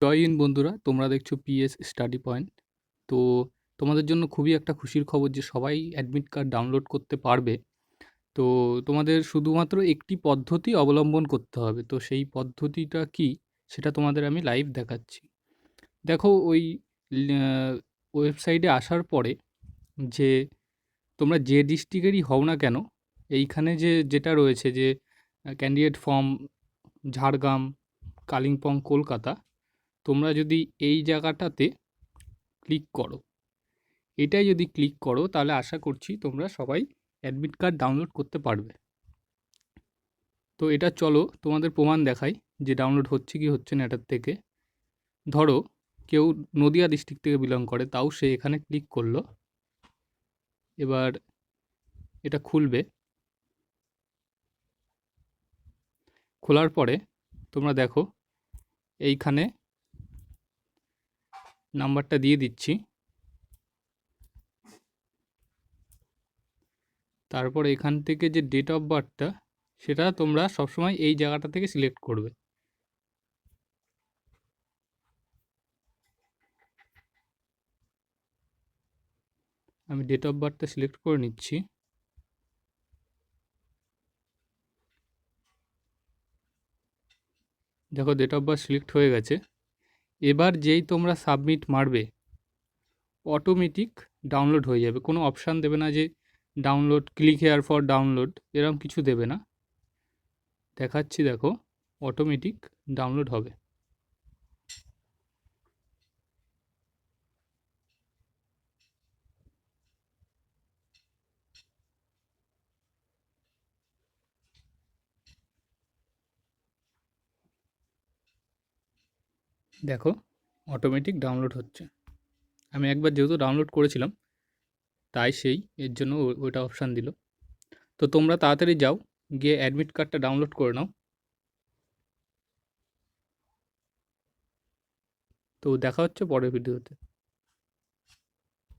জয় হিন্দ বন্ধুরা, তোমরা দেখছো পিএস স্টাডি পয়েন্ট। তো তোমাদের জন্য খুবই একটা খুশির খবর যে সবাই অ্যাডমিট কার্ড ডাউনলোড করতে পারবে। তো তোমাদের শুধুমাত্র একটি পদ্ধতি অবলম্বন করতে হবে। তো সেই পদ্ধতিটা কি সেটা তোমাদের আমি লাইভ দেখাচ্ছি। দেখো ওই ওয়েবসাইটে আসার পরে যে তোমরা যে ডিস্ট্রিক্টেরই হও না কেন, এইখানে যেটা রয়েছে যে ক্যান্ডিডেট ফর্ম ঝাড়গ্রাম, কালিম্পং, কলকাতা, তোমরা যদি এই জায়গাটাতে ক্লিক করো, এটাই যদি ক্লিক করো তাহলে আশা করছি তোমরা সবাই অ্যাডমিট কার্ড ডাউনলোড করতে পারবে। তো এটা চলো তোমাদের প্রমাণ দেখাই যে ডাউনলোড হচ্ছে কি হচ্ছে না এটার থেকে। ধরো কেউ নদিয়া ডিস্ট্রিক্ট থেকে বিলং করে, তাও সে এখানে ক্লিক করলো। এবার এটা খুলবে, খোলার পরে তোমরা দেখো এইখানে নাম্বারটা দিয়ে দিচ্ছি। তারপর এখান থেকে যে ডেট অফ বার্থটা, সেটা তোমরা সবসময় এই জায়গাটা থেকে সিলেক্ট করবে। আমি ডেট অফ বার্থটা সিলেক্ট করে নিচ্ছি। দেখো ডেট অফ বার্থ সিলেক্ট হয়ে গেছে। এবার যেই তোমরা সাবমিট মারবে, অটোমেটিক ডাউনলোড হয়ে যাবে। কোনো অপশান দেবে না যে download, click here for download, এরকম কিছু দেবে না। দেখাচ্ছি, দেখো অটোমেটিক ডাউনলোড হবে। দেখো অটোমেটিক ডাউনলোড হচ্ছে। আমি একবার যেহেতু ডাউনলোড করেছিলাম, তাই এর জন্য ওইটা অপশান দিল। তো তোমরা তাড়াতাড়ি যাও, গিয়ে অ্যাডমিট কার্ডটা ডাউনলোড করে নাও। তো দেখা হচ্ছে পরের ভিডিওতে।